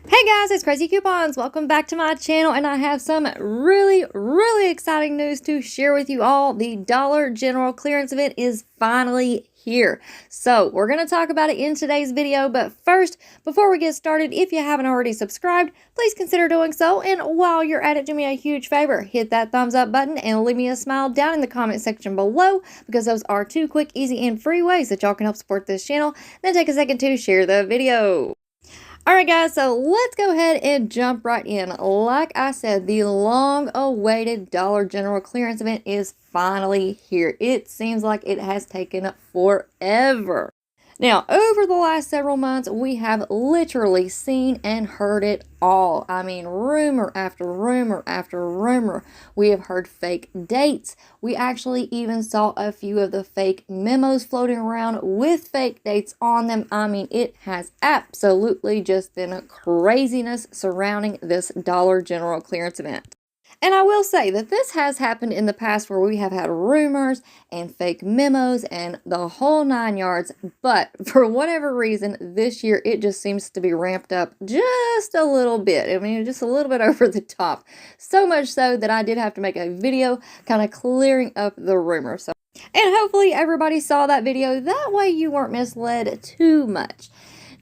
Hey guys, it's Craz-E Coupons. Welcome back to my channel, and I have some really exciting news to share with you all. The Dollar General clearance event is finally here. So we're going to talk about it in today's video, but first, before we get started, if you haven't already subscribed, please consider doing so. And while you're at it, do me a huge favor, hit that thumbs up button and leave me a smile down in the comment section below, because those are two quick, easy, and free ways that y'all can help support this channel. Then take a second to share the video. Alright guys, so let's go ahead and jump right in. Like I said, the long-awaited Dollar General clearance event is finally here. It seems like it has taken forever. Now, over the last several months, we have literally seen and heard it all. I mean, rumor after rumor after rumor. We have heard fake dates. We actually even saw a few of the fake memos floating around with fake dates on them. I mean, it has absolutely just been craziness surrounding this Dollar General clearance event. And I will say that this has happened in the past where we have had rumors and fake memos and the whole 9 yards, but for whatever reason, this year it just seems to be ramped up just a little bit. I mean, just a little bit over the top. So much so that I did have to make a video kind of clearing up the rumors. And hopefully everybody saw that video. That way you weren't misled too much.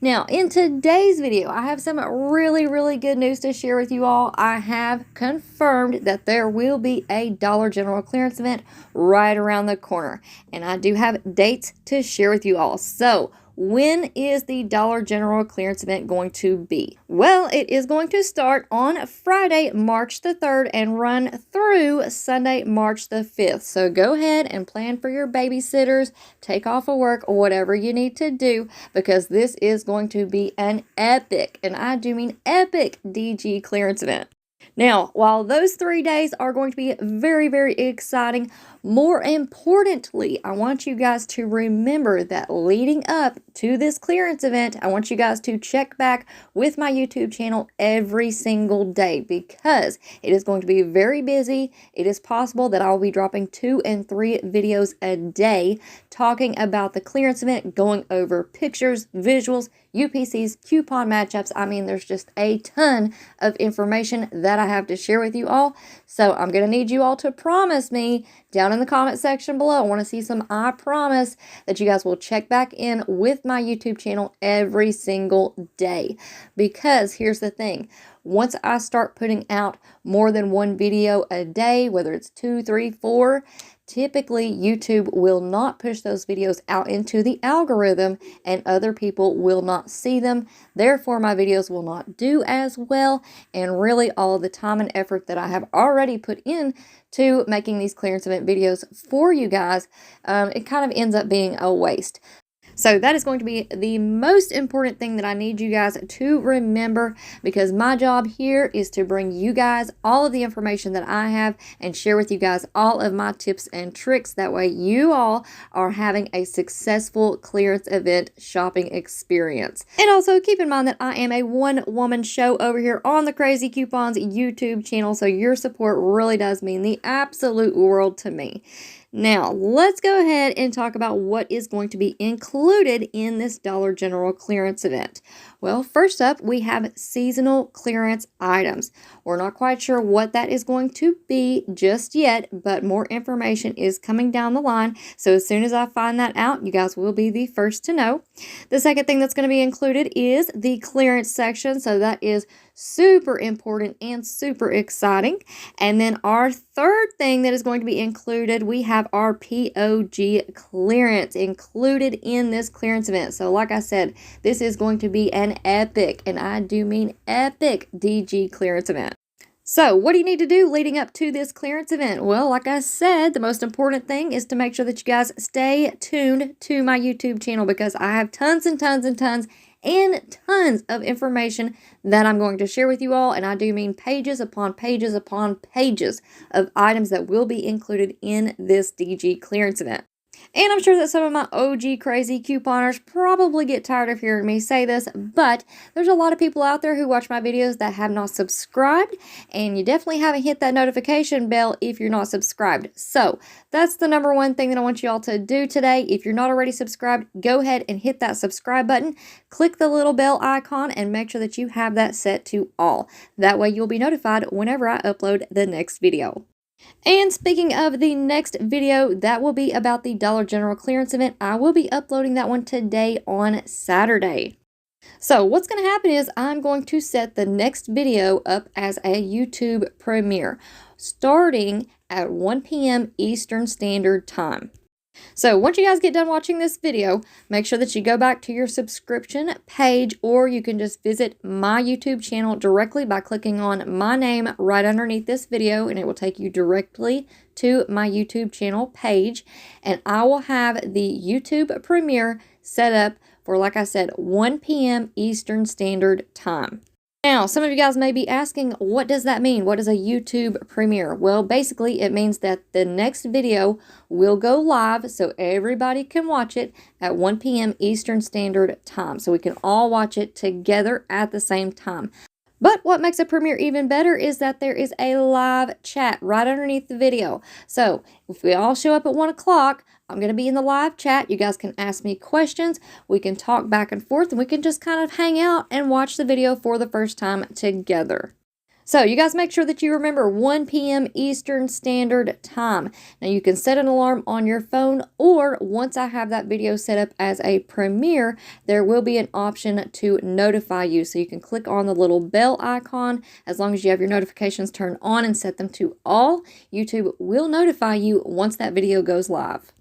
Now, in today's video, I have some really good news to share with you all. I have confirmed that there will be a Dollar General clearance event right around the corner. And I do have dates to share with you all. So, when is the Dollar General clearance event going to be? Well, it is going to start on Friday, March the 3rd and run through Sunday, March the 5th. So go ahead and plan for your babysitters, take off of work, whatever you need to do, because this is going to be an epic, and I do mean epic, DG clearance event. Now, while those 3 days are going to be very exciting, more importantly, I want you guys to remember that leading up to this clearance event, I want you guys to check back with my YouTube channel every single day, because it is going to be very busy. It is possible that I'll be dropping 2 and 3 videos a day talking about the clearance event, going over pictures, visuals, UPCs, coupon matchups. I mean, there's just a ton of information that I have to share with you all. So I'm going to need you all to promise me down in the comment section below. I want to see some I promise that you guys will check back in with my YouTube channel every single day. Because here's the thing. Once I start putting out more than 1 video a day, whether it's 2, 3, 4, typically YouTube will not push those videos out into the algorithm and other people will not see them. Therefore, my videos will not do as well, and really all of the time and effort that I have already put in to making these clearance event videos for you guys, it kind of ends up being a waste. So that is going to be the most important thing that I need you guys to remember, because my job here is to bring you guys all of the information that I have and share with you guys all of my tips and tricks. That way you all are having a successful clearance event shopping experience. And also keep in mind that I am a one-woman show over here on the Craz-E Coupons YouTube channel, so your support really does mean the absolute world to me. Now, let's go ahead and talk about what is going to be included in this Dollar General clearance event. Well, first up, we have seasonal clearance items. We're not quite sure what that is going to be just yet, but more information is coming down the line. So as soon as I find that out, you guys will be the first to know. The second thing that's going to be included is the clearance section. So that is super important and super exciting. And then our third thing that is going to be included, we have our POG clearance included in this clearance event. So like I said, this is going to be an epic, and I do mean epic, DG clearance event. So what do you need to do leading up to this clearance event? Well, like I said, the most important thing is to make sure that you guys stay tuned to my YouTube channel, because I have tons and tons of information that I'm going to share with you all, and I do mean pages upon pages upon pages of items that will be included in this DG clearance event. And I'm sure that some of my OG crazy couponers probably get tired of hearing me say this, but there's a lot of people out there who watch my videos that have not subscribed, and you definitely haven't hit that notification bell if you're not subscribed. So that's the number one thing that I want you all to do today. If you're not already subscribed, go ahead and hit that subscribe button, click the little bell icon, and make sure that you have that set to all. That way you'll be notified whenever I upload the next video. And speaking of the next video, that will be about the Dollar General clearance event. I will be uploading that one today on Saturday. So what's going to happen is I'm going to set the next video up as a YouTube premiere starting at 1 p.m. Eastern Standard Time. So once you guys get done watching this video, make sure that you go back to your subscription page, or you can just visit my YouTube channel directly by clicking on my name right underneath this video, and it will take you directly to my YouTube channel page. And I will have the YouTube premiere set up for, like I said, 1 p.m. Eastern Standard Time. Now, some of you guys may be asking, what does that mean? What is a YouTube premiere? Well, basically, it means that the next video will go live so everybody can watch it at 1 p.m. Eastern Standard Time. So we can all watch it together at the same time. But what makes a premiere even better is that there is a live chat right underneath the video. So if we all show up at 1 o'clock, I'm going to be in the live chat. You guys can ask me questions. We can talk back and forth, and we can just kind of hang out and watch the video for the first time together. So you guys make sure that you remember 1 p.m. Eastern Standard Time. Now you can set an alarm on your phone, or once I have that video set up as a premiere, there will be an option to notify you. So you can click on the little bell icon. As long as you have your notifications turned on and set them to all, YouTube will notify you once that video goes live.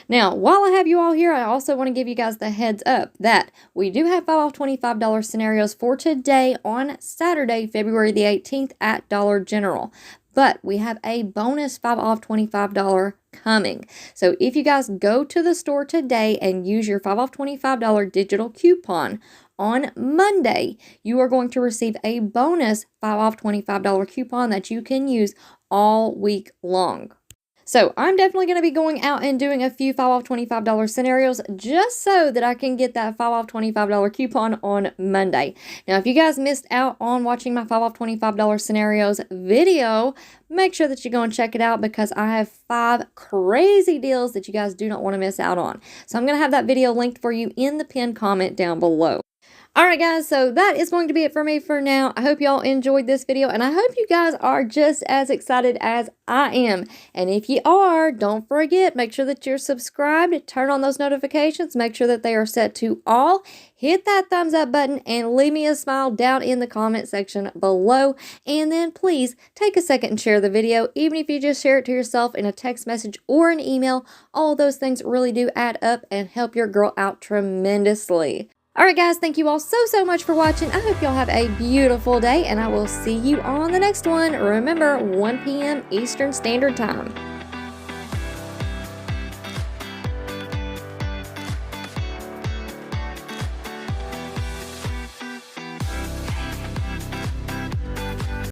Now, while I have you all here, I also want to give you guys the heads up that we do have 5 off $25 scenarios for today on Saturday, February the 18th at Dollar General. But we have a bonus 5 off $25 coming. So if you guys go to the store today and use your 5 off $25 digital coupon, on Monday, you are going to receive a bonus 5 off $25 coupon that you can use all week long. So I'm definitely going to be going out and doing a few 5 off $25 scenarios just so that I can get that 5 off $25 coupon on Monday. Now, if you guys missed out on watching my 5 off $25 scenarios video, make sure that you go and check it out because I have 5 crazy deals that you guys do not want to miss out on. So I'm going to have that video linked for you in the pinned comment down below. Alright guys, so that is going to be it for me for now. I hope y'all enjoyed this video, and I hope you guys are just as excited as I am. And if you are, don't forget, make sure that you're subscribed, turn on those notifications, make sure that they are set to all, hit that thumbs up button, and leave me a smile down in the comment section below. And then please take a second and share the video, even if you just share it to yourself in a text message or an email. All of those things really do add up and help your girl out tremendously. Alright guys, thank you all so much for watching. I hope y'all have a beautiful day, and I will see you on the next one. Remember, 1 p.m. Eastern Standard Time.